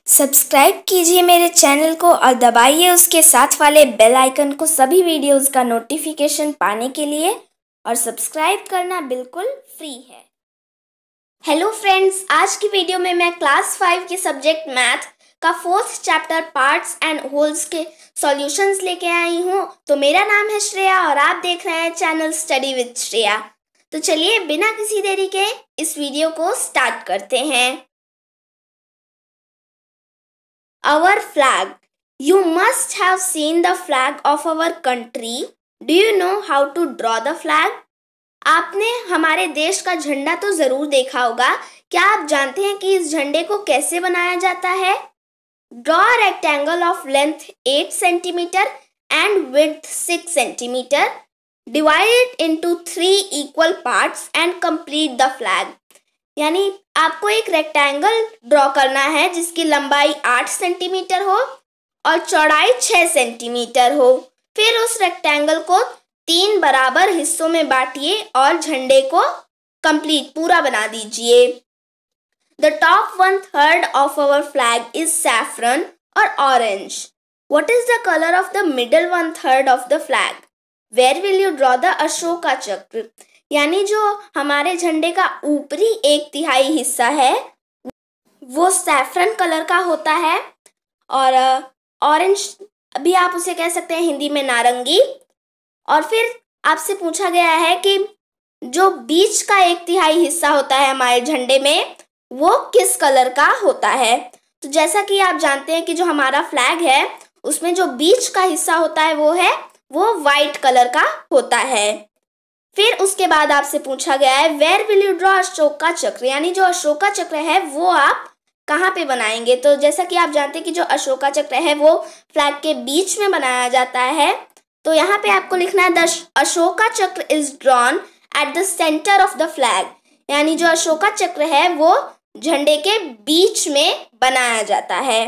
Subscribe कीजिए मेरे channel को और दबाइए उसके साथ वाले बेल आइकन को सभी वीडियोस का नोटिफिकेशन पाने के लिए। और सब्सक्राइब करना बिल्कुल फ्री है। हेलो फ्रेंड्स, आज की वीडियो में मैं क्लास 5 के सब्जेक्ट मैथ का 4th chapter parts and holes के सॉल्यूशंस लेके आई हूँ। तो मेरा नाम है श्रेया और आप देख रहे हैं चैनल स्टडी विद श्रेया। तो चलिए बिना किसी देरी के इस वीडियो को स्टार्ट करते हैं। Our flag. You must have seen the flag of our country. Do you know how to draw the flag? आपने हमारे देश का झंडा तो जरूर देखा होगा। क्या आप जानते हैं कि इस झंडे को कैसे बनाया जाता है? Draw a rectangle of length 8 cm and width 6 cm. Divide it into 3 equal parts and complete the flag. यानी आपको एक रेक्टेंगल ड्रॉ करना है जिसकी लंबाई 8 सेंटीमीटर हो और चौड़ाई 6 सेंटीमीटर हो। फिर उस रेक्टेंगल को 3 बराबर हिस्सों में बांटिए और झंडे को कंप्लीट पूरा बना दीजिए। The top 1/3 of our flag is saffron or orange. What is the color of the middle 1/3 of the flag? Where will you draw the Ashoka चक्र? यानी जो हमारे झंडे का ऊपरी 1/3 हिस्सा है वो सैफरन कलर का होता है और ऑरेंज भी आप उसे कह सकते हैं, हिंदी में नारंगी। और फिर आपसे पूछा गया है कि जो बीच का 1/3 हिस्सा होता है हमारे झंडे में वो किस कलर का होता है। तो जैसा कि आप जानते हैं कि जो हमारा फ्लैग है उसमें जो बीच का हिस्सा होता है वो वाइट कलर का होता है। फिर उसके बाद आपसे पूछा गया है where will you draw Ashoka Chakra, यानी जो अशोका चक्र है वो आप कहाँ पे बनाएंगे। तो जैसा कि आप जानते हैं कि जो अशोका चक्र है वो फ्लैग के बीच में बनाया जाता है। तो यहाँ पे आपको लिखना है द अशोका चक्र is drawn at the centre of the flag, यानी जो अशोका चक्र है वो झंडे के बीच में बनाया जाता है।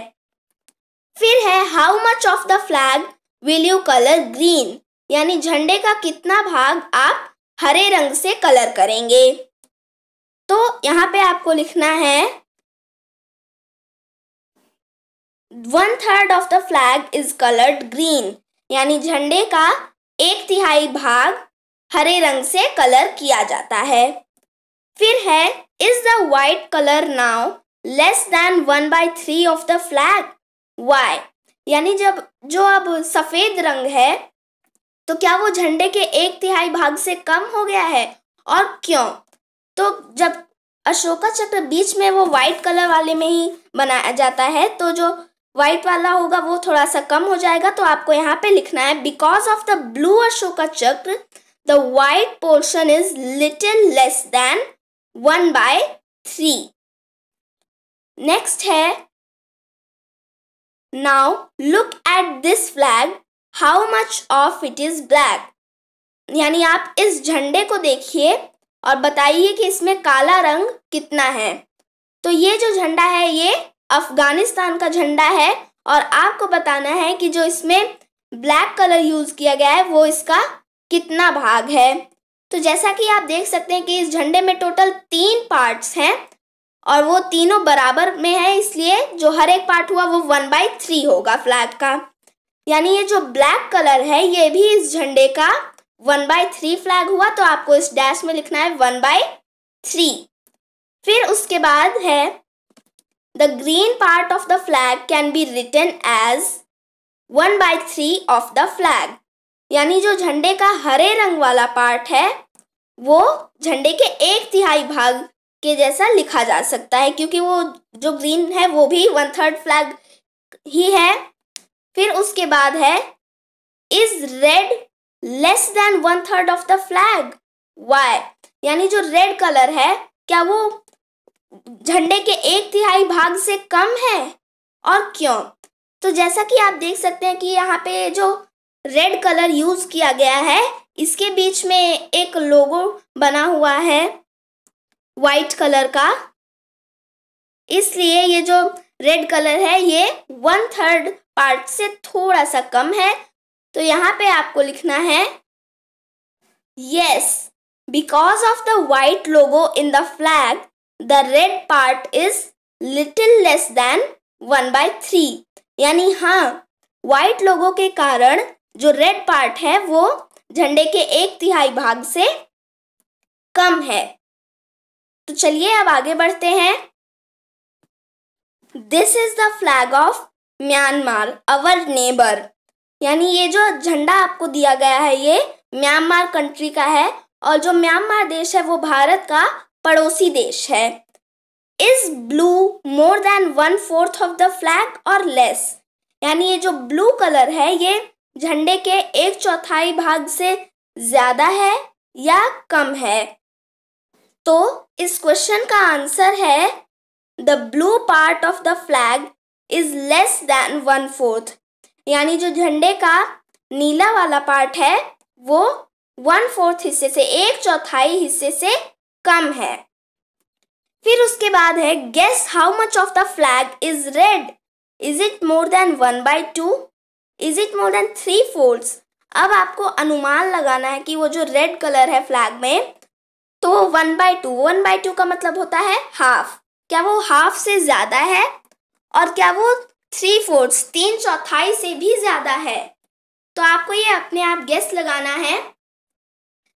फिर है how much of the flag will you colour green, यानी झंडे का कितना भाग आप हरे रंग से कलर करेंगे। तो यहाँ पे आपको लिखना है 1/3 of the flag is coloured green, यानी झंडे का 1/3 भाग हरे रंग से कलर किया जाता है। फिर है is the white colour now less than 1/3 of the flag, why, यानी जो अब सफेद रंग है तो क्या वो झंडे के 1/3 भाग से कम हो गया है और क्यों। तो जब अशोका चक्र बीच में वो वाइट कलर वाले में ही बनाया जाता है तो जो वाइट वाला होगा वो थोड़ा सा कम हो जाएगा। तो आपको यहाँ पे लिखना है because of the blue Ashoka Chakra the white portion is little less than 1/3। Next है now look at this flag how much of it is black, यानी आप इस झंडे को देखिए और बताइए कि इसमें काला रंग कितना है। तो ये जो झंडा है ये अफगानिस्तान का झंडा है और आपको बताना है कि जो इसमें ब्लैक कलर यूज किया गया है वो इसका कितना भाग है। तो जैसा कि आप देख सकते हैं कि इस झंडे में टोटल 3 पार्ट्स हैं और वो तीनों बराबर में है, इसलिए जो हर एक पार्ट हुआ वो 1/3 होगा फ्लैग का। यानी ये जो ब्लैक कलर है ये भी इस झंडे का 1/3 फ्लैग हुआ। तो आपको इस डैश में लिखना है 1/3। फिर उसके बाद है the green part of the flag can be written as 1/3 of the flag, यानी जो झंडे का हरे रंग वाला पार्ट है वो झंडे के 1/3 भाग के जैसा लिखा जा सकता है क्योंकि वो जो ग्रीन है वो भी 1/3 फ्लैग ही है। फिर उसके बाद है is red less than 1/3 of the flag, why, यानी जो रेड कलर है क्या वो झंडे के 1/3 भाग से कम है और क्यों। तो जैसा कि आप देख सकते हैं कि यहाँ पे जो रेड कलर यूज किया गया है इसके बीच में एक लोगो बना हुआ है वाइट कलर का, इसलिए ये जो रेड कलर है ये 1/3 पार्ट से थोड़ा सा कम है। तो यहाँ पे आपको लिखना है yes because of the white logo in the flag the red part is little less than 1/3। यानी हाँ, व्हाइट लोगों के कारण जो रेड पार्ट है वो झंडे के 1/3 भाग से कम है। तो चलिए अब आगे बढ़ते हैं। This is the flag of Myanmar, our neighbour. यानी ये जो झंडा आपको दिया गया है ये म्यांमार कंट्री का है, और जो म्यांमार देश है वो भारत का पड़ोसी देश है। Is blue more than 1/4 of the flag और लेस? यानी ये जो ब्लू कलर है ये झंडे के 1/4 भाग से ज्यादा है या कम है? तो इस क्वेश्चन का आंसर है the blue part of the flag is less than 1/4। यानी जो झंडे का नीला वाला पार्ट है वो 1/4 हिस्से से, 1/4 हिस्से से कम है। फिर उसके बाद है guess how much of the flag is red? Is it more than 1/2? Is it more than 3/4? अब आपको अनुमान लगाना है कि वो जो रेड कलर है फ्लैग में, तो 1/2, 1/2 का मतलब होता है हाफ। क्या वो हाफ से ज्यादा है? और क्या वो 3/4, 3/4 से भी ज्यादा है? तो आपको ये अपने आप गेस लगाना है।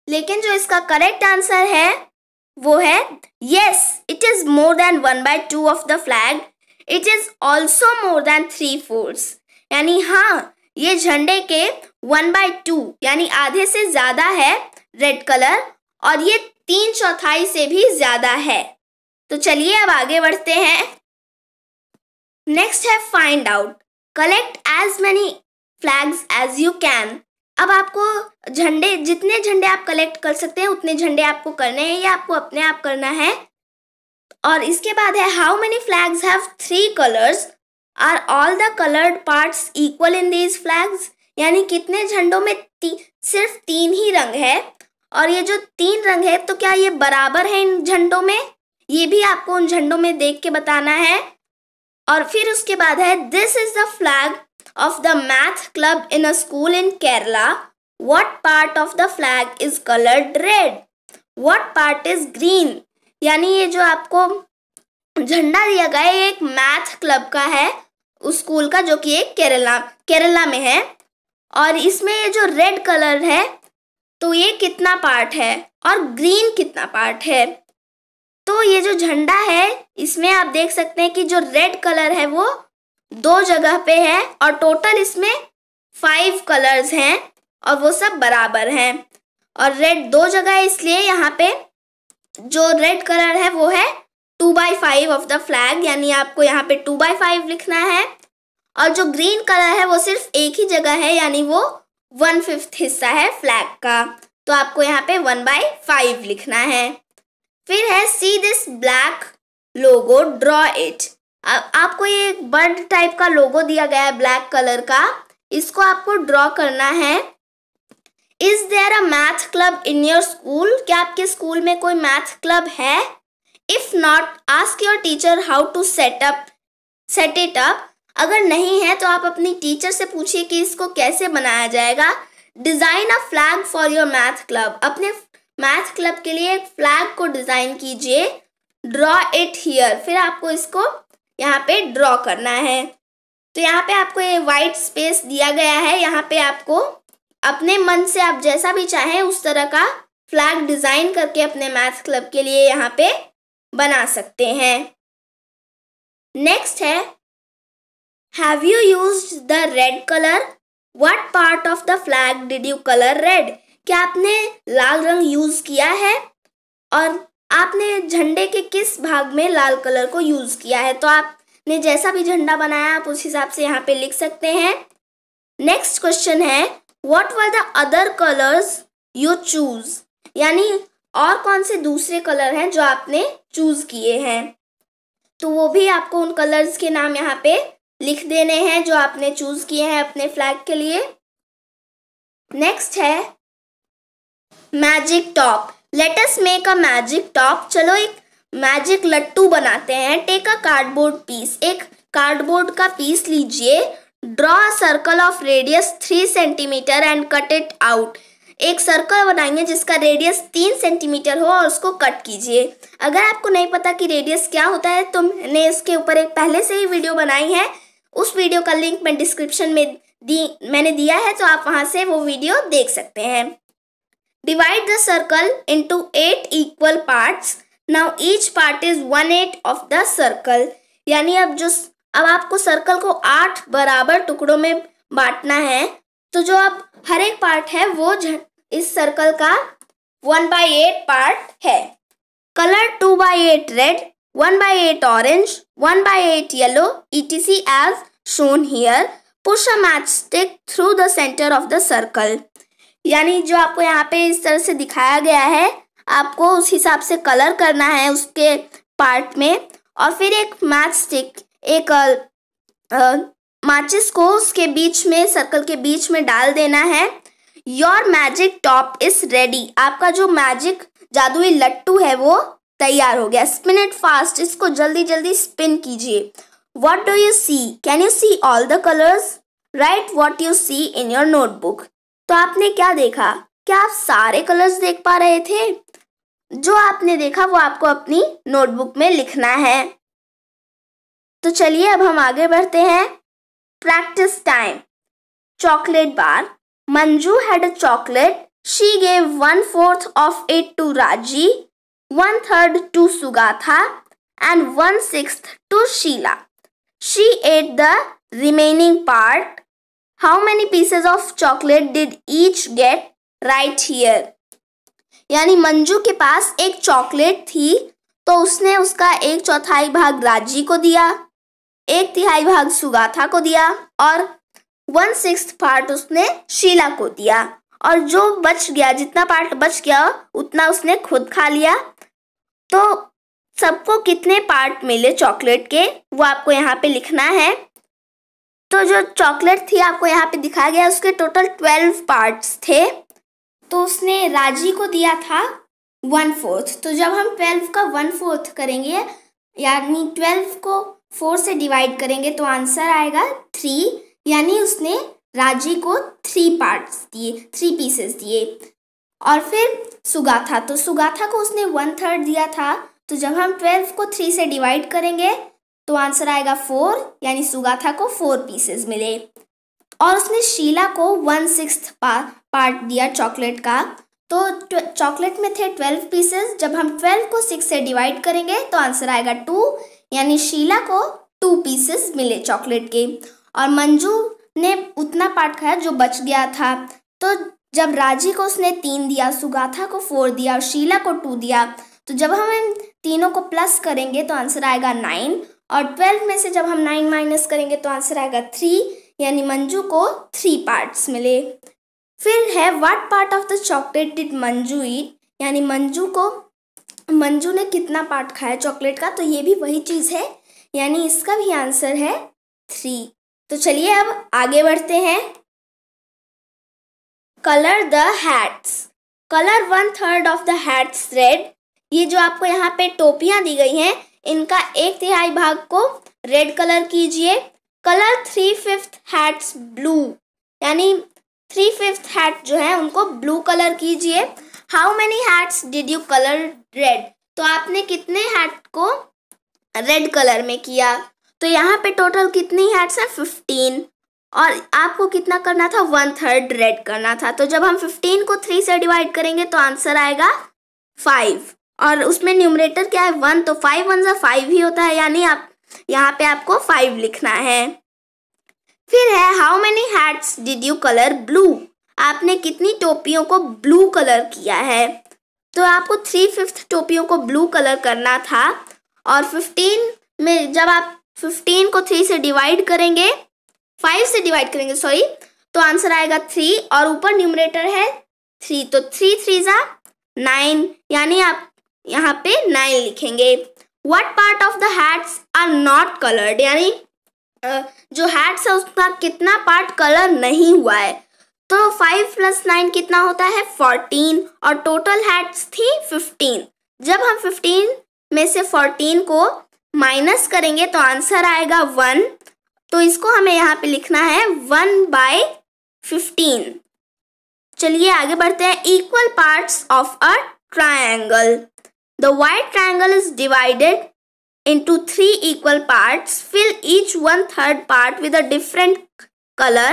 लेकिन जो इसका करेक्ट आंसर है वो है yes, it is more than 1/2 of the flag. It is also more than 3/4। यानी हाँ, ये झंडे के 1/2 यानी आधे से ज्यादा है रेड कलर, और ये 3/4 से भी ज्यादा है। तो चलिए अब आगे बढ़ते हैं। नेक्स्ट है find out, collect as many flags as you can. अब आपको झंडे, जितने झंडे आप कलेक्ट कर सकते हैं उतने झंडे आपको करने हैं, या आपको अपने आप करना है। और इसके बाद है how many flags have 3 colours? Are all the coloured parts equal in these flags? यानी कितने झंडों में सिर्फ 3 ही रंग है, और ये जो 3 रंग है तो क्या ये बराबर है इन झंडों में? ये भी आपको उन झंडों में देख के बताना है। और फिर उसके बाद है this is the flag of the math club in a school in Kerala. What part of the flag is colored red? What part is green? यानी ये जो आपको झंडा दिया गया है एक मैथ क्लब का है, उस स्कूल का, जो कि एक केरला में है। और इसमें ये जो रेड कलर है तो ये कितना पार्ट है और ग्रीन कितना पार्ट है? तो ये जो झंडा है इसमें आप देख सकते हैं कि जो रेड कलर है वो 2 जगह पे है, और टोटल इसमें 5 कलर्स हैं और वो सब बराबर हैं। और रेड 2 जगह है, इसलिए यहाँ पे जो रेड कलर है वो है 2/5 ऑफ द फ्लैग, यानी आपको यहाँ पे 2/5 लिखना है। और जो ग्रीन कलर है वो सिर्फ एक ही जगह है, यानी वो 1/5 हिस्सा है फ्लैग का, तो आपको यहाँ पे 1/5 लिखना है। फिर है see this black logo, draw it. आपको ये एक बर्ड टाइप का लोगो दिया गया है ब्लैक कलर का, इसको आपको ड्रॉ करना है। Is there a math club in your school? क्या आपके स्कूल में कोई मैथ क्लब है? If not, ask your teacher how to set it up. अगर नहीं है तो आप अपनी टीचर से पूछिए कि इसको कैसे बनाया जाएगा। Design a flag for your math club. अपने मैथ क्लब के लिए एक फ्लैग को डिजाइन कीजिए। ड्रॉ इट हियर, फिर आपको इसको यहाँ पे ड्रॉ करना है। तो यहाँ पे आपको ये वाइट स्पेस दिया गया है, यहाँ पे आपको अपने मन से आप जैसा भी चाहें उस तरह का फ्लैग डिजाइन करके अपने मैथ क्लब के लिए यहाँ पे बना सकते हैं। नेक्स्ट है have you used the red colour? What part of the flag did you colour red? क्या आपने लाल रंग यूज किया है और आपने झंडे के किस भाग में लाल कलर को यूज किया है? तो आपने जैसा भी झंडा बनाया आप उस हिसाब से यहाँ पे लिख सकते हैं। नेक्स्ट क्वेश्चन है what were the other colours you choose? यानी और कौन से दूसरे कलर हैं जो आपने चूज किए हैं? तो वो भी आपको उन कलर्स के नाम यहाँ पे लिख देने हैं जो आपने चूज किए हैं अपने फ्लैग के लिए। नेक्स्ट है magic top, let us make a magic top. चलो एक मैजिक लट्टू बनाते हैं। टेक अ कार्डबोर्ड पीस, एक कार्डबोर्ड का पीस लीजिए। Draw a circle of radius 3 centimetre and cut it out. एक सर्कल बनाएंगे जिसका रेडियस 3 सेंटीमीटर हो और उसको कट कीजिए। अगर आपको नहीं पता कि रेडियस क्या होता है तो मैंने इसके ऊपर एक पहले से ही वीडियो बनाई है, उस वीडियो का लिंक मैं डिस्क्रिप्शन में मैंने दिया है, तो आप वहां से वो वीडियो देख सकते हैं। Divide the circle into 8 equal parts. Now each part is 1/8 of the circle. यानी अब आपको सर्कल को 8 बराबर टुकड़ों में बांटना है। तो जो अब हर एक पार्ट है वो इस सर्कल का 1/8 पार्ट है। Colour 2/8 red, 1/8 orange, 1/8 yellow, etc as shown here. Push a matchstick through the center of the circle. यानी जो आपको यहाँ पे इस तरह से दिखाया गया है, आपको उस हिसाब से कलर करना है उसके पार्ट में, और फिर एक मैचस्टिक, एक माचिस को उसके बीच में, सर्कल के बीच में डाल देना है। Your magic top is ready. आपका जो मैजिक जादुई लट्टू है वो तैयार हो गया। Spin it fast. इसको जल्दी जल्दी स्पिन कीजिए। What do you see? Can you see all the colours? Write what you see in your notebook. तो आपने क्या देखा? क्या आप सारे कलर्स देख पा रहे थे? जो आपने देखा वो आपको अपनी नोटबुक में लिखना है। तो चलिए अब हम आगे बढ़ते हैं। Practice time. Chocolate bar. Manju had a chocolate. She gave 1/4 of it to Raji, 1/3 to Sugatha, and 1/6 to Sheila. She ate the remaining part. How many pieces of chocolate did each get? Right here. यानी मंजू के पास एक chocolate थी, तो उसने उसका 1/4 भाग राजी को दिया, 1/3 भाग सुगाथा को दिया और 1/6 पार्ट उसने शीला को दिया। और जो बच गया, जितना पार्ट बच गया उतना उसने खुद खा लिया। तो सबको कितने पार्ट मिले चॉकलेट के वो आपको यहाँ पे लिखना है। तो जो चॉकलेट थी आपको यहाँ पे दिखाया गया, उसके टोटल 12 पार्ट्स थे। तो उसने राजी को दिया था 1/4। तो जब हम 12 का 1/4 करेंगे, यानी 12 को 4 से डिवाइड करेंगे तो आंसर आएगा 3। यानी उसने राजी को 3 पार्ट्स दिए, 3 पीसेस दिए। और फिर सुगाथा, तो सुगाथा को उसने 1/3 दिया था। तो जब हम 12 को 3 से डिवाइड करेंगे तो आंसर आएगा 4, यानी सुगाथा को 4 पीसेस मिले। और उसने शीला को 1/6 पार्ट दिया चॉकलेट का। तो चॉकलेट में थे 12 पीसेस। जब हम 12 को 6 से डिवाइड करेंगे तो आंसर आएगा 2, यानी शीला को 2 पीसेस मिले चॉकलेट के। और मंजू ने उतना पार्ट खाया जो बच गया था। तो जब राजी को उसने 3 दिया, सुगाथा को 4 दिया और शीला को 2 दिया, तो जब हम इन तीनों को प्लस करेंगे तो आंसर आएगा 9। और 12 में से जब हम 9 माइनस करेंगे तो आंसर आएगा 3, यानी मंजू को 3 पार्ट्स मिले। फिर है what part of the chocolate did Manju eat. यानी मंजू ने कितना पार्ट खाया चॉकलेट का, तो ये भी वही चीज़ है, यानी इसका भी आंसर है 3। तो चलिए अब आगे बढ़ते हैं। Colour the hats. Colour 1/3 of the hats red. ये जो आपको यहाँ पे टोपियाँ दी गई हैं, इनका 1/3 भाग को रेड कलर कीजिए। Colour 3/5 hats blue. यानी 3/5 हैट जो है उनको ब्लू कलर कीजिए। How many hats did you colour red. तो आपने कितने हैट को रेड कलर में किया। तो यहाँ पे टोटल कितनी हैट्स हैं? 15। और आपको कितना करना था? 1/3 रेड करना था। तो जब हम 15 को 3 से डिवाइड करेंगे तो आंसर आएगा 5। और उसमें न्यूमरेटर क्या है? 1। तो 5 1 ज़ा 5 ही होता है, यानी आप यहाँ पे आपको 5 लिखना है। फिर है how many hats did you colour blue. आपने कितनी टोपियों को ब्लू कलर किया है। तो आपको 3/5 टोपियों को ब्लू कलर करना था। और 15 में जब आप 15 को 3 से डिवाइड करेंगे, 5 से डिवाइड करेंगे सॉरी, तो आंसर आएगा 3। और ऊपर न्यूमरेटर है 3, तो 3 3 ज़ा 9, यानी आप यहाँ पे 9 लिखेंगे। What part of the hats are not coloured. यानी जो हैट्स है उसका कितना पार्ट कलर नहीं हुआ है। तो 5 + 9 कितना होता है? 14। और टोटल हैट्स थी 15। जब हम 15 में से 14 को माइनस करेंगे तो आंसर आएगा 1। तो इसको हमें यहाँ पे लिखना है 1/15। चलिए आगे बढ़ते हैं। Equal parts of a triangle. The white triangle is divided into three equal parts. Fill each 1/3 part with a different color.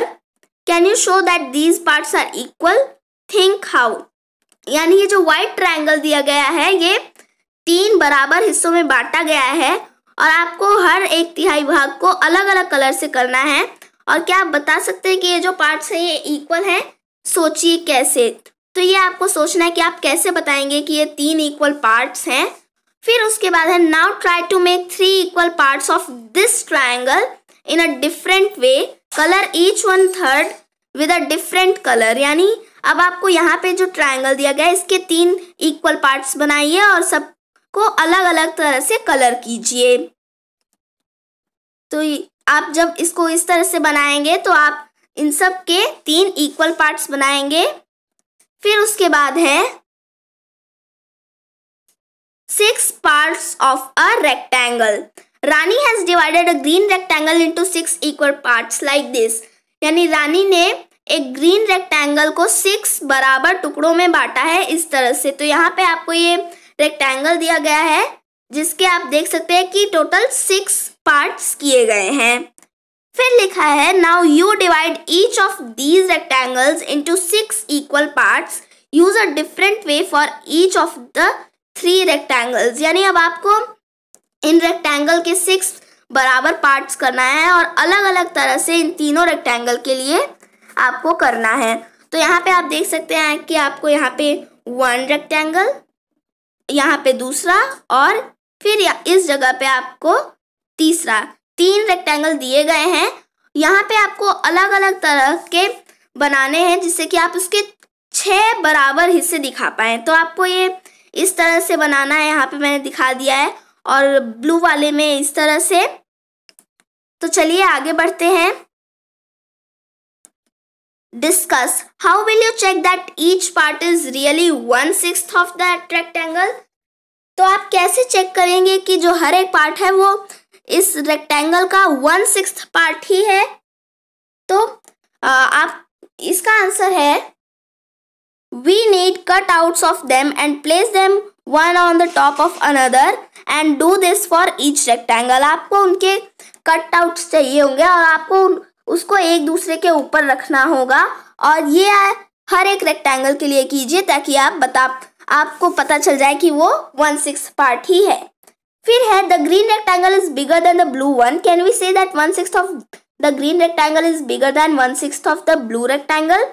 Can you show that these parts are equal? Think how. यानी ये जो white triangle दिया गया है ये 3 बराबर हिस्सों में बांटा गया है और आपको हर एक तिहाई भाग को अलग अलग कलर से करना है। और क्या आप बता सकते हैं कि ये जो पार्ट्स है ये इक्वल है? सोचिए कैसे। तो ये आपको सोचना है कि आप कैसे बताएंगे कि ये 3 इक्वल पार्ट्स हैं। फिर उसके बाद है now try to make 3 equal parts of this triangle in a different way, colour each 1/3 with a different colour. यानी अब आपको यहाँ पे जो ट्रायंगल दिया गया है इसके 3 इक्वल पार्ट्स बनाइए और सबको अलग अलग तरह से कलर कीजिए। तो आप जब इसको इस तरह से बनाएंगे तो आप इन सब के 3 इक्वल पार्ट्स बनाएंगे। फिर उसके बाद है 6 parts of a rectangle. Rani has divided a green rectangle into 6 equal parts like this. यानी रानी ने एक ग्रीन रेक्टेंगल को 6 बराबर टुकड़ों में बांटा है इस तरह से। तो यहाँ पे आपको ये रेक्टेंगल दिया गया है जिसके आप देख सकते हैं कि टोटल 6 पार्ट्स किए गए हैं। फिर लिखा है now you divide each of these rectangles into 6 equal parts, use a different way for each of the 3 rectangles. यानी अब आपको इन रेक्टेंगल के 6 बराबर पार्ट्स करना है और अलग अलग तरह से इन तीनों रेक्टेंगल के लिए आपको करना है। तो यहाँ पे आप देख सकते हैं कि आपको यहाँ पे 1 रेक्टेंगल, यहाँ पे दूसरा और फिर इस जगह पे आपको तीसरा, 3 रेक्टेंगल दिए गए हैं। यहाँ पे आपको अलग अलग तरह के बनाने हैं जिससे कि आप उसके 6 बराबर हिस्से दिखा पाए। तो आपको ये इस तरह से बनाना है, यहाँ पे मैंने दिखा दिया है, और ब्लू वाले में इस तरह से। तो चलिए आगे बढ़ते हैं। Discuss how will you check that each part is really 1/6 of that rectangle. तो आप कैसे चेक करेंगे कि जो हर एक पार्ट है वो इस रेक्टेंगल का 1/6 पार्ट ही है। तो आप इसका आंसर है we need cutouts of them and place them one on the top of another and do this for each rectangle. आपको उनके कटआउट्स चाहिए होंगे और आपको उसको एक दूसरे के ऊपर रखना होगा और ये हर एक रेक्टेंगल के लिए कीजिए ताकि आपको पता चल जाए कि वो 1/6 पार्ट ही है। फिर है the green rectangle is bigger than the blue one. Can we say that 1/6 of the green rectangle is bigger than 1/6 of the blue rectangle.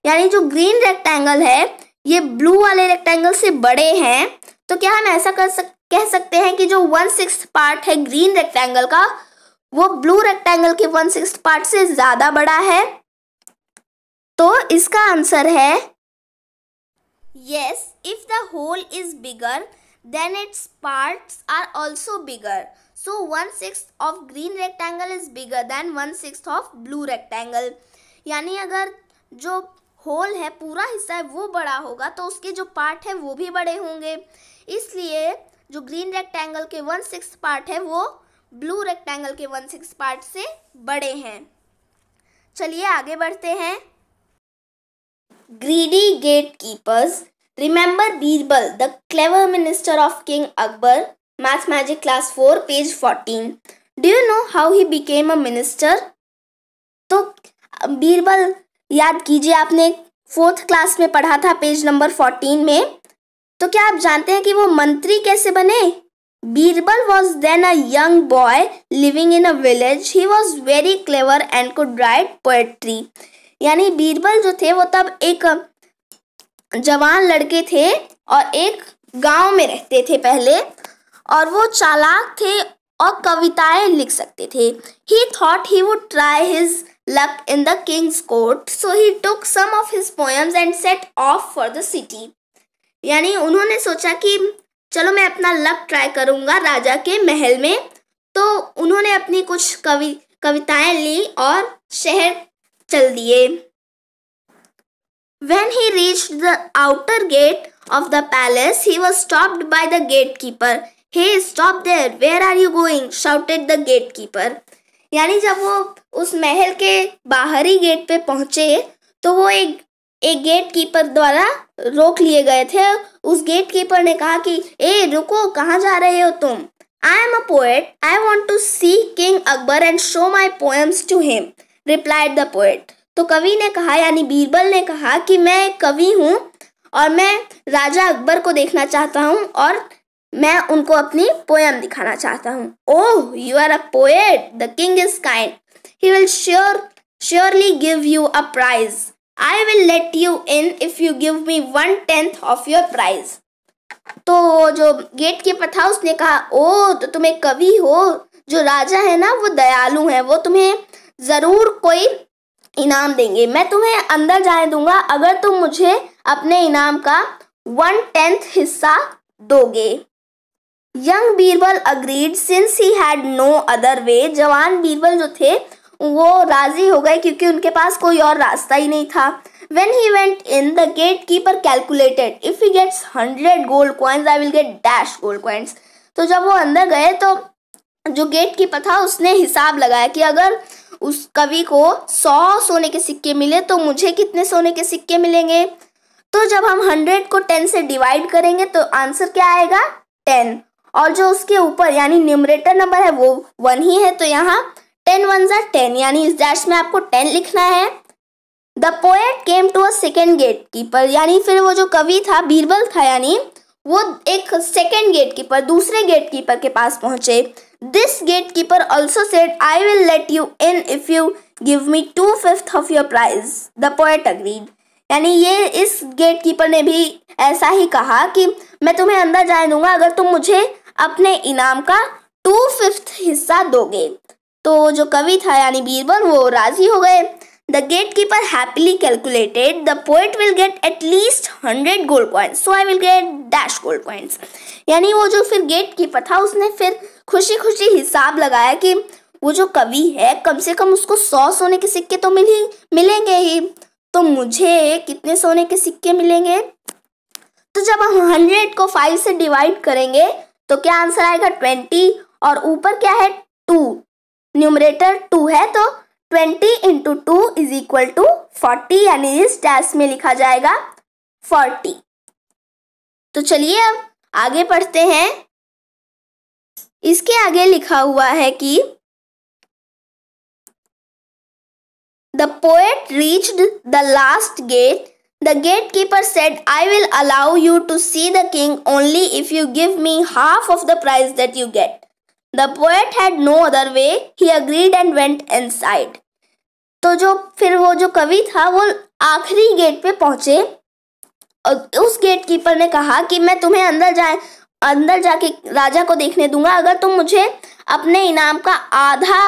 यानी जो ग्रीन रेक्टेंगल है ये ब्लू वाले रेक्टेंगल से बड़े हैं। तो क्या हम ऐसा कह सकते हैं कि जो 1/6 पार्ट है ग्रीन रेक्टेंगल का वो ब्लू रेक्टेंगल के 1/6 पार्ट से ज्यादा बड़ा है। तो इसका आंसर है yes, if the whole is bigger than its parts are also bigger. So 1/6 of green rectangle is bigger than 1/6 of blue rectangle. यानी अगर जो होल है पूरा हिस्सा है वो बड़ा होगा तो उसके जो पार्ट है वो भी बड़े होंगे। इसलिए जो ग्रीन रेक्टेंगल के 1/6 पार्ट है वो ब्लू रेक्टेंगल के 1/6 पार्ट से बड़े हैं। चलिए आगे बढ़ते हैं। Greedy gatekeepers. Remember Birbal the clever minister of king Akbar. Math magic class 4 page 14। Do you know how he became a minister. तो बीरबल याद कीजिए, आपने 4th क्लास में पढ़ा था पेज नंबर 14 में। तो क्या आप जानते हैं कि वो मंत्री कैसे बने। Birbal was then a young boy living in a village. He was very clever and could write poetry. यानी बीरबल जो थे वो तब एक जवान लड़के थे और एक गांव में रहते थे पहले, और वो चालाक थे और कविताएं लिख सकते थे। He thought he would try his luck in the king's court, so he took some of his poems and set off for the city. यानी उन्होंने सोचा कि चलो मैं अपना लक ट्राई करूंगा राजा के महल में। तो उन्होंने अपनी कुछ कविताएं ली और शहर चल दिए। When he reached the outer gate of the palace, he was stopped by the gatekeeper. Hey, stop there! Where are you going? shouted the gatekeeper. यानी जब वो उस महल के बाहरी गेट पे पहुंचे तो वो एक एक गेट कीपर द्वारा रोक लिए गए थे। उस गेट कीपर ने कहा कि ए रुको, कहाँ जा रहे हो तुम? I am a poet, I want to see king Akbar and show my poems to him, replied the poet. तो कवि ने कहा, यानी बीरबल ने कहा कि मैं एक कवि हूँ और मैं राजा अकबर को देखना चाहता हूँ और मैं उनको अपनी पोएम दिखाना चाहता हूँ। Oh, you are a poet, the king is kind, he will surely give you a prize. I will let you in if you give me 1/10 of your prize. तो जो गेट कीपर था उसने कहा, ओ तो तुम एक कवि हो, जो राजा है ना वो दयालु है, वो तुम्हें जरूर कोई इनाम देंगे, मैं तुम्हें अंदर जाने दूंगा अगर तुम मुझे अपने इनाम का 1/10 हिस्सा दोगे। Young Birbal agreed since he had no other way. जवान बीरबल जो थे वो राजी हो गए क्योंकि उनके पास कोई और रास्ता ही नहीं था। When he went in, the gatekeeper calculated, if he gets 100 gold coins, I will get dash gold coins. तो जब वो अंदर गए तो जो गेटकीपर था उसने हिसाब लगाया कि अगर उस कवि को 100 सोने के सिक्के मिले तो मुझे कितने सोने के सिक्के मिलेंगे। तो जब हम 100 को 10 से डिवाइड करेंगे तो आंसर क्या आएगा? 10। और जो उसके ऊपर यानी न्यूमरेटर नंबर है वो 1 ही है, तो यहाँ 10 1s are 10, यानी इस डैश में आपको 10 लिखना है। The poet came to a second gatekeeper, यानी फिर वो जो कवि था बीरबल था, यानी वो एक सेकेंड गेट कीपर दूसरे गेट कीपर के पास पहुंचे। This gatekeeper also said, I will let you in if you give me 2/5 of your prize. The poet agreed, यानी ये इस गेट कीपर ने भी ऐसा ही कहा कि मैं तुम्हें अंदर जाने दूंगा अगर तुम मुझे अपने इनाम का 2/5 हिस्सा दोगे। तो जो कवि था यानी बीरबल वो राजी हो गए। The gatekeeper happily calculated, the poet will get at least 100 gold coins, so I will get dash gold coins. यानी वो जो फिर गेट कीपर था उसने फिर खुशी खुशी हिसाब लगाया कि वो जो कवि है कम से कम उसको 100 सोने के सिक्के तो मिलेंगे ही, तो मुझे कितने सोने के सिक्के मिलेंगे। तो जब हम 100 को 5 से डिवाइड करेंगे तो क्या आंसर आएगा? 20, और ऊपर क्या है? 2, न्यूमरेटर 2 है, तो 20 into 2 is equal to 40, यानी इस डैश में लिखा जाएगा 40। तो चलिए अब आगे पढ़ते हैं। इसके आगे लिखा हुआ है कि the poet reached the last gate. The gatekeeper said, I will allow you to see the king only if you give me half of the prize that you get. The poet had no other way. He agreed and went inside. तो जो फिर वो जो कवि था वो आखिरी gate पे पहुंचे और उस गेट कीपर ने कहा कि मैं तुम्हें अंदर जाके राजा को देखने दूंगा अगर तुम मुझे अपने इनाम का आधा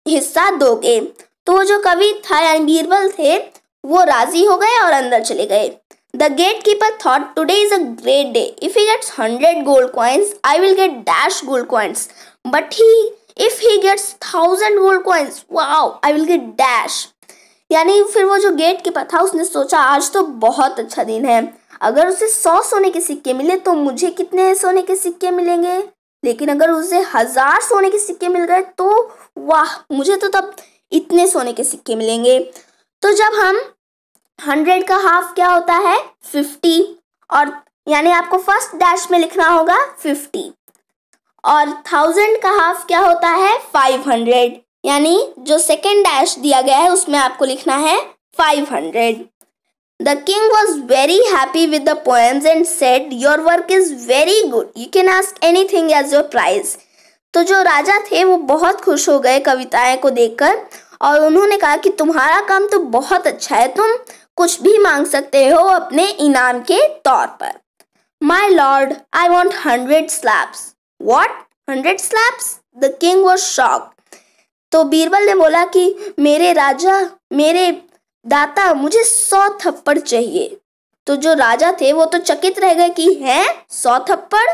हिस्सा दोगे। तो वो जो कवि था यानी बीरबल थे वो राजी हो गए और अंदर चले गए। The gatekeeper thought, today is a great day. If he gets 100 gold coins, I will get dash gold coins. But if he gets 1000 gold coins, wow, I will get dash. यानी फिर वो जो गेट कीपर था उसने सोचा आज तो बहुत अच्छा दिन है, अगर उसे 100 सोने के सिक्के मिले तो मुझे कितने सोने के सिक्के मिलेंगे, लेकिन अगर उसे 1000 सोने के सिक्के मिल गए तो वाह, मुझे तो तब इतने सोने के सिक्के मिलेंगे। तो जब हम 100 का हाफ क्या होता है? 50, और यानी आपको फर्स्ट डैश में लिखना होगा 50, और 1000 का हाफ क्या होता है? 500, यानी जो सेकेंड डैश दिया गया है उसमें आपको लिखना है 500। The king was very happy with the poems and said, your work is very good. You can ask anything as your prize. तो जो राजा थे वो बहुत खुश हो गए कविताएं को देखकर और उन्होंने कहा कि तुम्हारा काम तो बहुत अच्छा है, तुम कुछ भी मांग सकते हो अपने इनाम के तौर पर। My lord, I want 100 slaps. What? 100 slaps? The king was shocked. तो बीरबल ने बोला कि मेरे राजा, मेरे दाता, मुझे 100 थप्पड़ चाहिए। तो जो राजा थे वो तो चकित रह गए कि हैं 100 थप्पड़।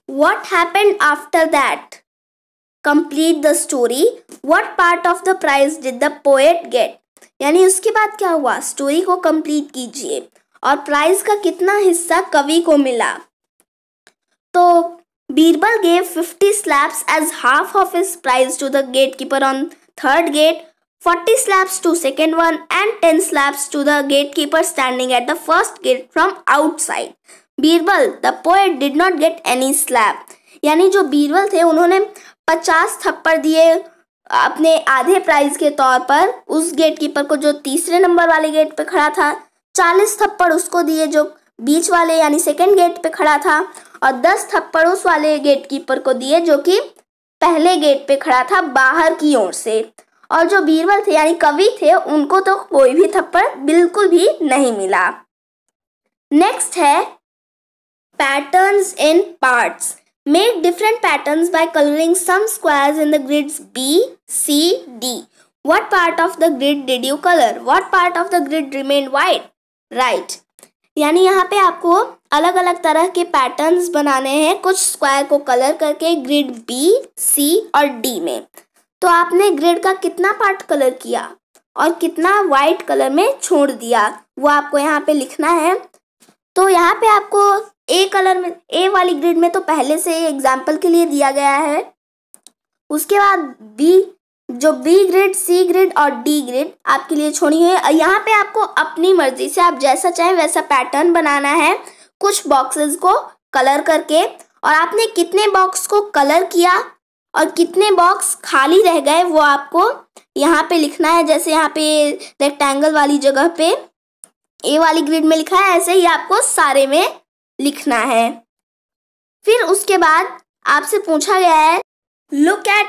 What happened after that? Complete the story. What part of the prize did the poet get? यानी उसके बाद क्या हुआ, स्टोरी को कंप्लीट कीजिए और प्राइज का कितना हिस्सा कवि को मिला। तो Birbal gave 50 slaps as half of his prize to the gatekeeper on third gate. 40 slaps to second one and 10 slaps to the gatekeeper standing at the first gate from outside. Birbal, the poet did not get any slap. यानी जो बीरबल थे उन्होंने 50 थप्पड़ दिए अपने आधे prize के तौर पर उस गेटकीपर को जो तीसरे नंबर वाले गेट पे खड़ा था, 40 थप्पड़ उसको दिए जो बीच वाले यानी सेकंड गेट पे खड़ा था, और 10 थप्पड़ उस वाले गेटकीपर को दिए जो कि पहले गेट पे खड़ा था बाहर की ओर से। और जो बीरबल थे यानी कवि थे उनको तो कोई भी थप्पड़ बिल्कुल भी नहीं मिला। नेक्स्ट है patterns in parts. Make different patterns by coloring some squares in the grids B, C, D. What part of the grid did you color? What part of the grid remained white? Right. यानी यहाँ पे आपको अलग अलग तरह के patterns बनाने हैं कुछ स्क्वायर को कलर करके ग्रिड B, C और D में। तो आपने ग्रिड का कितना पार्ट कलर किया और कितना वाइट कलर में छोड़ दिया वो आपको यहाँ पे लिखना है। तो यहाँ पे आपको ए कलर में, ए वाली ग्रिड में तो पहले से एग्जाम्पल के लिए दिया गया है। उसके बाद जो बी ग्रिड, सी ग्रिड और डी ग्रिड आपके लिए छोड़ी हुई है। यहाँ पे आपको अपनी मर्जी से आप जैसा चाहें वैसा पैटर्न बनाना है कुछ बॉक्सेस को कलर करके। और आपने कितने बॉक्स को कलर किया और कितने बॉक्स खाली रह गए वो आपको यहाँ पे लिखना है। जैसे यहाँ पे रेक्टेंगल वाली जगह पे ए वाली ग्रिड में लिखा है, ऐसे ही आपको सारे में लिखना है। फिर उसके बाद आपसे पूछा गया है look at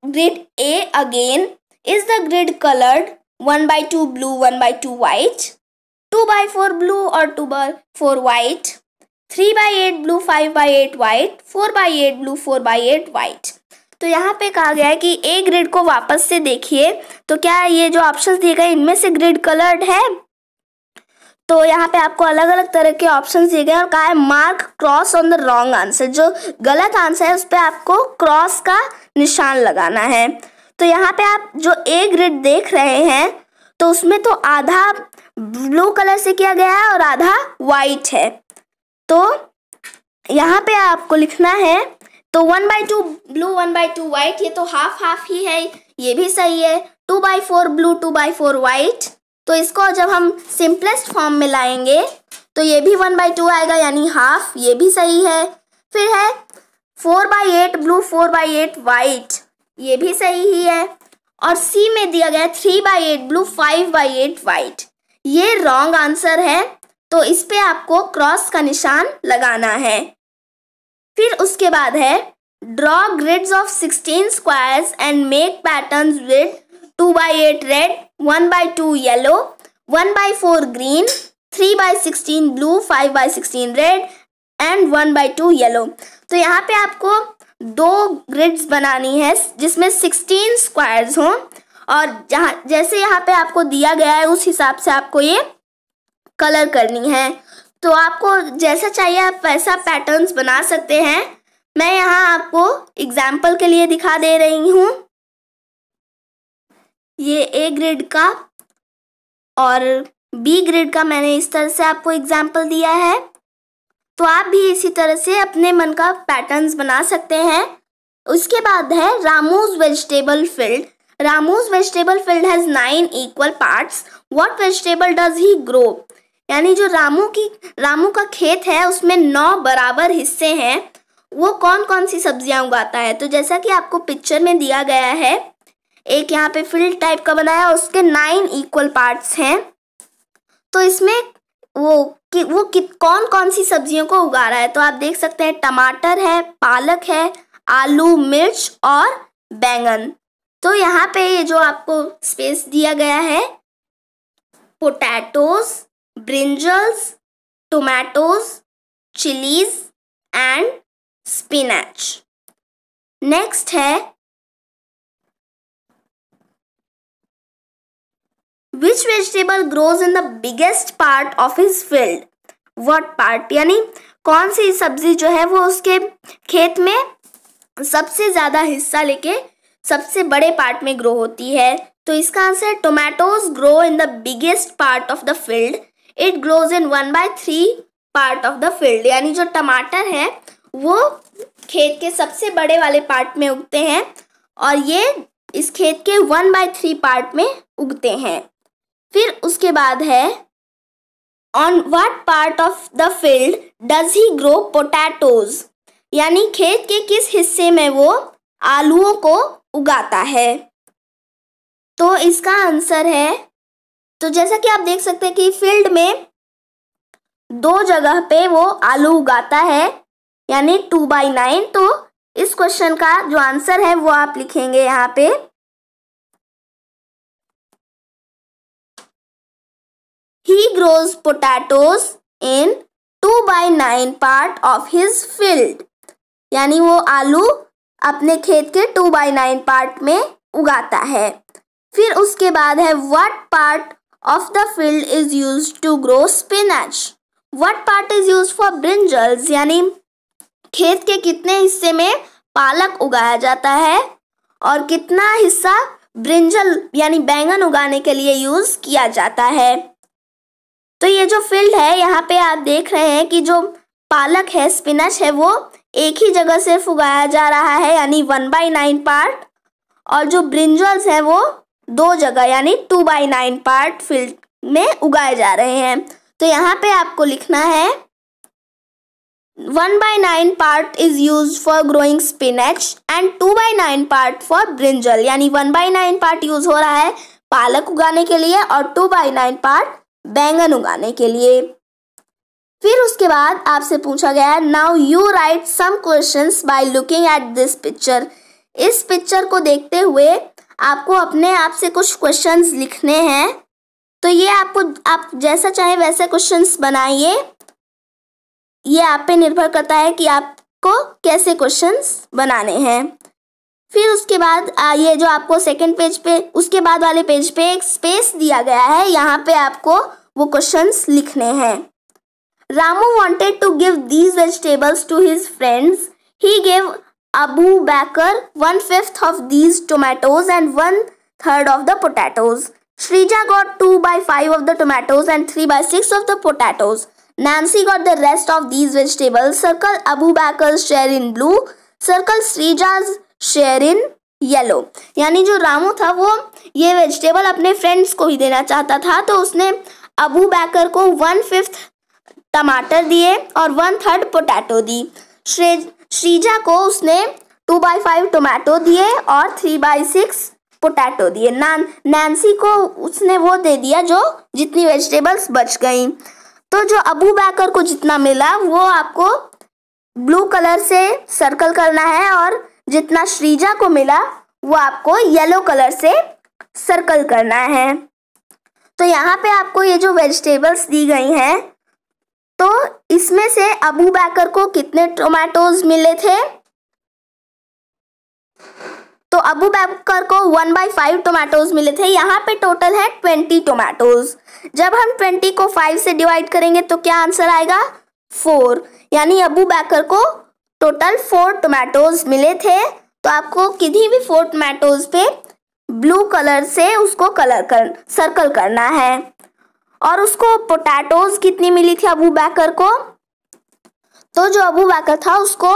grid A again, is the grid coloured 1/2 blue 1/2 white, 2/4 blue और 2/4 white, 3/8 blue 5/8 white, 4/8 blue 4/8 white. तो यहाँ पे कहा गया है कि ए ग्रिड को वापस से देखिए तो क्या ये जो ऑप्शंस दिए गए इनमें से ग्रिड कलर्ड है। तो यहाँ पे आपको अलग अलग तरह के ऑप्शंस दिए गए और कहा है mark cross on the wrong answer. जो गलत आंसर है उस पर आपको क्रॉस का निशान लगाना है। तो यहाँ पे आप जो ए ग्रिड देख रहे हैं तो उसमें तो आधा ब्लू कलर से किया गया है और आधा वाइट है। तो यहाँ पे आपको लिखना है तो 1/2 ब्लू 1/2 वाइट, ये तो हाफ हाफ ही है, ये भी सही है। 2/4 ब्लू 2/4 वाइट, तो इसको जब हम सिंपलेस्ट फॉर्म में लाएंगे तो ये भी 1/2 आएगा यानी हाफ, ये भी सही है। फिर है 4/8 ब्लू 4/8 वाइट, ये भी सही ही है। और सी में दिया गया 3/8 ब्लू 5/8 वाइट, ये रॉन्ग आंसर है। तो इस पे आपको क्रॉस का निशान लगाना है। फिर उसके बाद है draw grids of 16 squares and make patterns with 2/8 red, 1/2 yellow, 1/4 green, 3/16 blue, 5/16 red and 1/2 yellow. तो यहाँ पे आपको 2 ग्रिड्स बनानी है जिसमें 16 स्क्वायर्स हों और जैसे यहाँ पे आपको दिया गया है उस हिसाब से आपको ये कलर करनी है। तो आपको जैसा चाहिए आप वैसा पैटर्न्स बना सकते हैं। मैं यहाँ आपको एग्जाम्पल के लिए दिखा दे रही हूँ। ये ए ग्रिड का और बी ग्रिड का मैंने इस तरह से आपको एग्जाम्पल दिया है। तो आप भी इसी तरह से अपने मन का पैटर्न्स बना सकते हैं। उसके बाद है Ramu's vegetable field. Ramu's vegetable field has 9 equal parts. What vegetable does he grow? यानी जो रामू का खेत है उसमें 9 बराबर हिस्से हैं। वो कौन कौन सी सब्जियां उगाता है? तो जैसा कि आपको पिक्चर में दिया गया है, एक यहाँ पे फील्ड टाइप का बनाया, उसके 9 इक्वल पार्ट्स हैं। तो इसमें कौन कौन सी सब्जियों को उगा रहा है? तो आप देख सकते हैं टमाटर है, पालक है, आलू, मिर्च और बैंगन। तो यहाँ पे ये जो आपको स्पेस दिया गया है, potatoes, brinjals, tomatoes, chillies and spinach. Next है which vegetable grows in the biggest part of his field? What part? यानी कौन सी सब्जी जो है वो उसके खेत में सबसे ज्यादा हिस्सा लेके सबसे बड़े पार्ट में ग्रो होती है। तो इसका answer tomatoes grow in the biggest part of the field. It grows in 1/3 part of the field. यानी जो टमाटर है वो खेत के सबसे बड़े वाले पार्ट में उगते हैं और ये इस खेत के 1/3 पार्ट में उगते हैं। फिर उसके बाद है on what part of the field does he grow potatoes, यानी खेत के किस हिस्से में वो आलूओं को उगाता है। तो इसका आंसर है, तो जैसा कि आप देख सकते हैं कि फील्ड में 2 जगह पे वो आलू उगाता है, यानी 2/9। तो इस क्वेश्चन का जो आंसर है वो आप लिखेंगे यहाँ पे He grows potatoes in 2/9 part of his field, यानी वो आलू अपने खेत के 2/9 पार्ट में उगाता है। फिर उसके बाद है what part of the field is used to grow spinach, what part is used for brinjals, यानी खेत के कितने हिस्से में पालक उगाया जाता है और कितना हिस्सा ब्रिंजल यानी बैंगन उगाने के लिए यूज किया जाता है। तो ये जो फील्ड है यहाँ पे आप देख रहे हैं कि जो पालक है, स्पिनच है, वो एक ही जगह सिर्फ उगाया जा रहा है, यानी 1/9 पार्ट, और जो ब्रिंजल्स हैं वो 2 जगह यानी 2/9 पार्ट फील्ड में उगाए जा रहे हैं। तो यहाँ पे आपको लिखना है 1/9 part is use for growing spinach and 2/9 part for brinjal, यानी 1/9 पार्ट यूज हो रहा है पालक उगाने के लिए और 2/9 पार्ट बैंगन उगाने के लिए। फिर उसके बाद आपसे पूछा गया है now you write some questions by looking at this picture, इस पिक्चर को देखते हुए आपको अपने आप से कुछ क्वेश्चंस लिखने हैं। तो ये आप जैसा चाहे वैसे क्वेश्चंस बनाइए, ये आप पे निर्भर करता है कि आपको कैसे क्वेश्चंस बनाने हैं। फिर उसके बाद ये जो आपको सेकंड पेज पे, उसके बाद वाले पेज पे एक स्पेस दिया गया है, यहाँ पे आपको वो क्वेश्चंस लिखने हैं। Ramu wanted to give these vegetables to his friends. He gave Abu Bakr 1/5 of these tomatoes and 1/3 of the potatoes. Shrija got 2/5 of the tomatoes and 3/6 of the potatoes. Nancy got the rest of these vegetables. Circle Abu Bakr's share in blue. Circle Shrija's share in yellow, यानी जो रामू था वो ये vegetable अपने friends को ही देना चाहता था, तो उसने अबू बैकर को 1/5 टमाटर दिए और 1/3 पोटैटो दी। श्रीजा को उसने 2/5 टोमेटो दिए और 3/6 पोटैटो दिए। नैन्सी को उसने वो दे दिया जो जितनी वेजिटेबल्स बच गई। तो जो अबू बैकर को जितना मिला वो आपको ब्लू कलर से सर्कल करना है और जितना श्रीजा को मिला वो आपको येलो कलर से सर्कल करना है। तो यहाँ पे आपको ये जो वेजिटेबल्स दी गई हैं, तो इसमें से अबू बैकर को कितने टोमेटोज मिले थे? तो अबू बैकर को 1/5 टोमेटोज मिले थे। यहाँ पे टोटल है 20 टोमेटोज। जब हम 20 को 5 से डिवाइड करेंगे तो क्या आंसर आएगा? 4, यानी अबू बैकर को टोटल 4 टोमेटोज मिले थे। तो आपको किसी भी 4 टोमेटोज पे ब्लू कलर से उसको सर्कल करना है। और उसको पोटैटोज कितनी मिली थी अबू बैकर को? तो जो अबू बैकर था उसको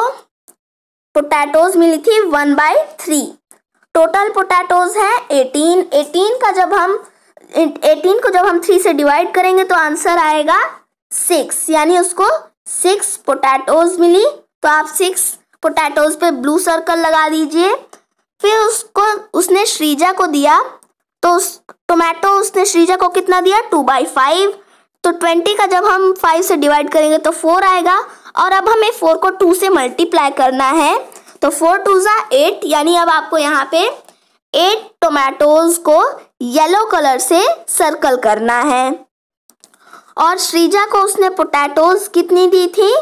पोटैटोज मिली थी 1/3। टोटल पोटैटोज है 18। 18 को जब हम 3 से डिवाइड करेंगे तो आंसर आएगा 6, यानी उसको 6 पोटैटोज मिली। तो आप 6 पोटैटोज पे ब्लू सर्कल लगा दीजिए। फिर उसने श्रीजा को दिया, तो टोमेटो उसने श्रीजा को कितना दिया? 2/5। तो 20 का जब हम 5 से डिवाइड करेंगे तो 4 आएगा और अब हमें 4 को 2 से मल्टीप्लाई करना है। तो 4 2 8, यानी अब आपको यहाँ पे 8 टोमेटोज को येलो कलर से सर्कल करना है। और श्रीजा को उसने पोटैटोज कितनी दी थी?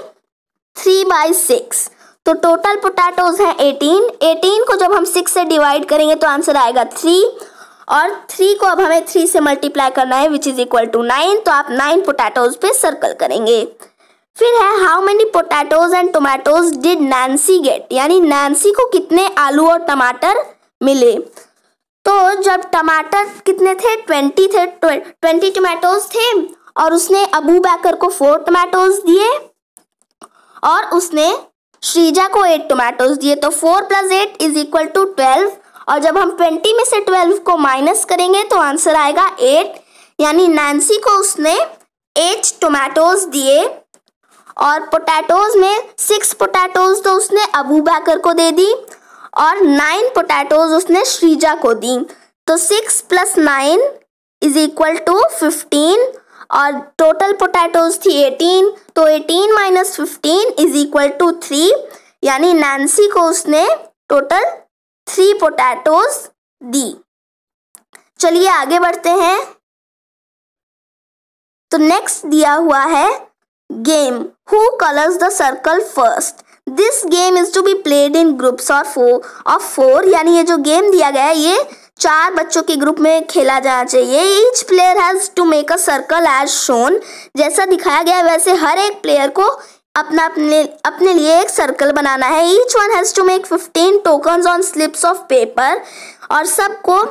3/6। तो टोटल पोटैटोज है 18। 18 को जब हम 6 से डिवाइड करेंगे तो आंसर आएगा 3 और 3 को अब हमें 3 से मल्टीप्लाई करना है विच इज इक्वल टू 9। तो आप 9 पोटैटोज पे सर्कल करेंगे। फिर है how many potatoes and tomatoes did Nancy get, यानी नैन्सी को कितने आलू और टमाटर मिले। तो जब टमाटर कितने थे? 20 थे। 20 टोमेटोज थे और उसने अबू बैकर को 4 टोमेटोज दिए और उसने श्रीजा को 8 टोमेटोज दिए। तो 4 + 8 = 12 और जब हम 20 में से 12 को माइनस करेंगे तो आंसर आएगा 8। यानी नैन्सी को उसने 8 टोमेटोज दिए और पोटैटोज में 6 पोटैटोज तो उसने अबू बकर को दे दी और 9 पोटैटोज उसने श्रीजा को दी। तो 6 + 9 = 15 और टोटल पोटैटोज थी 18, तो 18 - 15 = 3। यानी नैन्सी को उसने टोटल 3 पोटैटोज दी। चलिए आगे बढ़ते हैं। तो नेक्स्ट दिया हुआ है game who colours the circle first. This game is to be played in groups of 4। यानी ये जो गेम दिया गया है ये 4 बच्चों के ग्रुप में खेला जाना चाहिए। Each player has to make a circle as shown. जैसा दिखाया गया है वैसे हर एक प्लेयर को अपने लिए एक सर्कल बनाना है। Each one has to make 15 tokens on slips of paper और सबको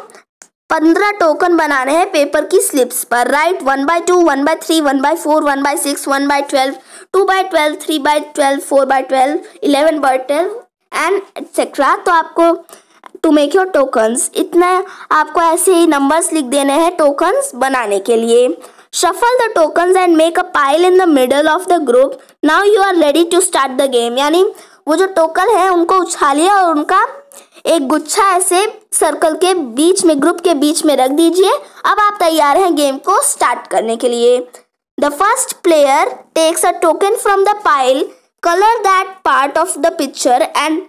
15 टोकन बनाने हैं पेपर की स्लिप्स पर। Right 1/2, 1/3, 1/4, 1/6, 1/12, 2/12, 3/12, 4/12, 11/12 and etcetera. तो आपको टू मेक योर टोकन्स इतना आपको ऐसे ही नंबर्स लिख देने हैं टोकन्स बनाने के लिए। Shuffle the tokens and make a pile in the middle of the group. Now you are ready to start the game. यानी वो जो टोकन है उनको उछालिए और उनका एक गुच्छा ऐसे सर्कल के बीच में ग्रुप के बीच में रख दीजिए। अब आप तैयार हैं गेम को स्टार्ट करने के लिए। The first player takes a token from the pile, color that part of the picture and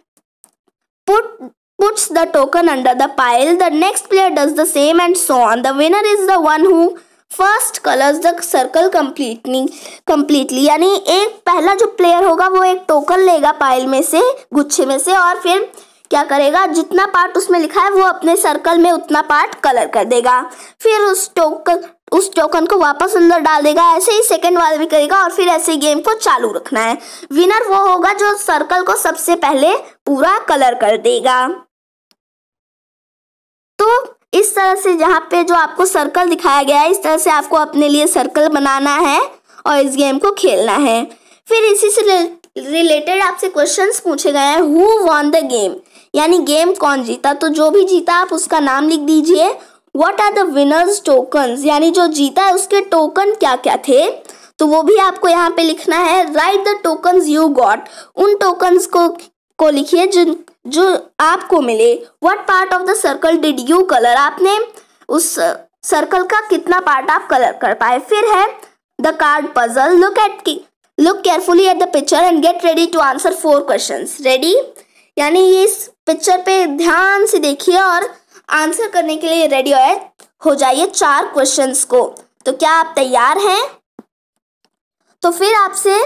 puts the token under the pile. The next player does the same and so on. The winner is the one who first colours the circle completely. यानी एक पहला जो player होगा वो एक token लेगा pile में से, गुच्छे में से, और फिर क्या करेगा, जितना पार्ट उसमें लिखा है वो अपने सर्कल में उतना पार्ट कलर कर देगा। फिर उस टोकन को वापस अंदर डाल देगा। ऐसे ही सेकंड वाला भी करेगा और फिर ऐसे ही गेम को चालू रखना है। विनर वो होगा जो सर्कल को सबसे पहले पूरा कलर कर देगा। तो इस तरह से जहाँ पे जो आपको सर्कल दिखाया गया है इस तरह से आपको अपने लिए सर्कल बनाना है और इस गेम को खेलना है। फिर इसी से रिलेटेड आपसे क्वेश्चंस पूछे गए हैं। हु वॉन द गेम, यानी गेम कौन जीता। तो जो भी जीता आप उसका नाम लिख दीजिए। What are the winner's tokens, यानी जो जीता है उसके टोकन क्या क्या थे, तो वो भी आपको यहाँ पे लिखना है। Right the tokens you got, उन टोकन्स को लिखिए जो आपको मिले। What part of the circle did you colour, आपने उस सर्कल का कितना पार्ट आप कलर कर पाए। फिर है the card puzzle, look carefully at the picture and get ready to answer 4 questions. Ready यानी इस पिक्चर पे ध्यान से देखिए और आंसर करने के लिए रेडी हो जाइए 4 क्वेश्चंस को। तो क्या आप तैयार हैं। तो फिर आपसे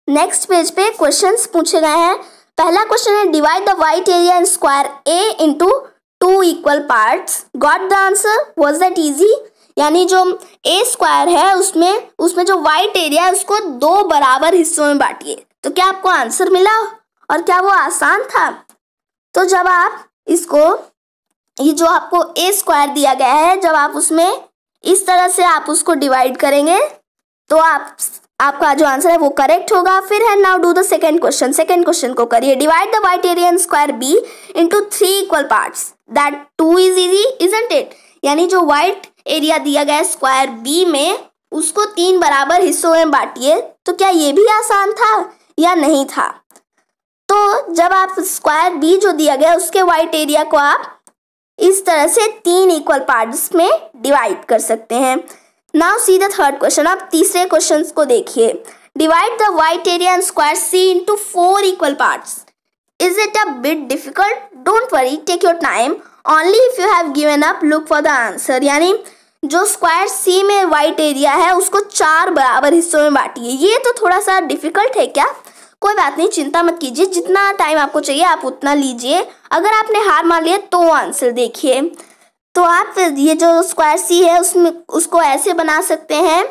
नेक्स्ट पेज पे क्वेश्चंस पूछे गए हैं। पहला क्वेश्चन है divide the white area in square A into 2 equal parts. Got the answer, was that easy. यानी जो ए स्क्वायर है उसमें जो व्हाइट एरिया है उसको 2 बराबर हिस्सों में बांटिए। तो क्या आपको आंसर मिला और क्या वो आसान था। तो जब आप ये जो आपको ए स्क्वायर दिया गया है जब आप उसमें इस तरह से आप उसको डिवाइड करेंगे तो आपका जो आंसर है वो करेक्ट होगा। फिर है now do the second question को करिए। Divide the white area in square B into 3 equal parts, that 2 is easy isn't it. यानी जो व्हाइट एरिया दिया गया है स्क्वायर बी में उसको 3 बराबर हिस्सों में बांटिए। तो क्या ये भी आसान था या नहीं था। तो जब आप स्क्वायर बी जो दिया गया उसके व्हाइट एरिया को आप इस तरह से 3 इक्वल पार्ट्स में डिवाइड कर सकते हैं। Now see the third question. आप तीसरे क्वेश्चन को देखिए। Divide the white area in square C into 4 equal parts. Is it a bit difficult, don't worry, take your time, only if you have given up look for the answer. यानी जो square सी में white area है उसको 4 बराबर हिस्सों में बांटिए। ये तो थोड़ा सा डिफिकल्ट है क्या, कोई बात नहीं, चिंता मत कीजिए, जितना टाइम आपको चाहिए आप उतना लीजिए। अगर आपने हार मान लिया तो आंसर देखिए। तो आप ये जो स्क्वायर सी है उसको ऐसे बना सकते हैं।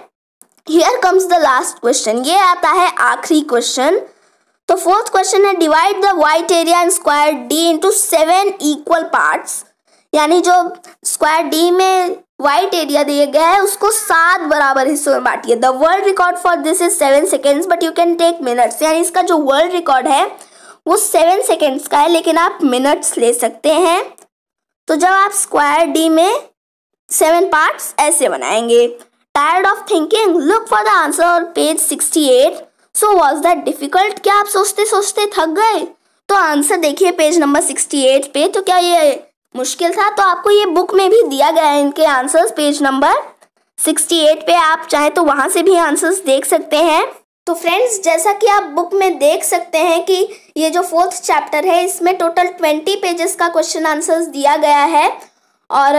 Here comes the last question, ये आता है आखिरी क्वेश्चन। तो फोर्थ क्वेश्चन है divide the white area in square D into 7 equal parts. यानी जो स्क्वायर डी में व्हाइट एरिया दिया गया है उसको 7 बराबर हिस्सों में बांटिए। The world record for this is 7 seconds but you can take minutes. यानी इसका जो वर्ल्ड रिकॉर्ड है वो 7 सेकेंड्स का है लेकिन आप मिनट्स ले सकते हैं। तो जब आप स्क्वायर डी में 7 पार्ट्स ऐसे बनाएंगे। Tired of thinking, look for the answer page 68। So was that difficult, क्या आप सोचते सोचते थक गए? तो आंसर देखिए पेज नंबर 68 पे। तो क्या ये मुश्किल था? तो आपको ये बुक में भी दिया गया है इनके आंसर्स पेज नंबर 68 पे, आप चाहे तो वहां से भी आंसर्स देख सकते हैं। तो फ्रेंड्स, जैसा कि आप बुक में देख सकते हैं कि ये जो 4th चैप्टर है इसमें टोटल 20 पेजेस का क्वेश्चन आंसर्स दिया गया है। और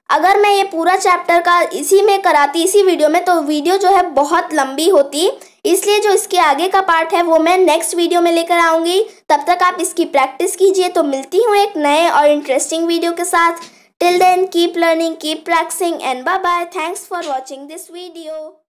अगर मैं ये पूरा चैप्टर का इसी में कराती, इसी वीडियो में, तो वीडियो जो है बहुत लंबी होती, इसलिए जो इसके आगे का पार्ट है वो मैं नेक्स्ट वीडियो में लेकर आऊँगी। तब तक आप इसकी प्रैक्टिस कीजिए। तो मिलती हूँ एक नए और इंटरेस्टिंग वीडियो के साथ। Till then keep learning, keep practising and bye bye. Thanks for watching this video.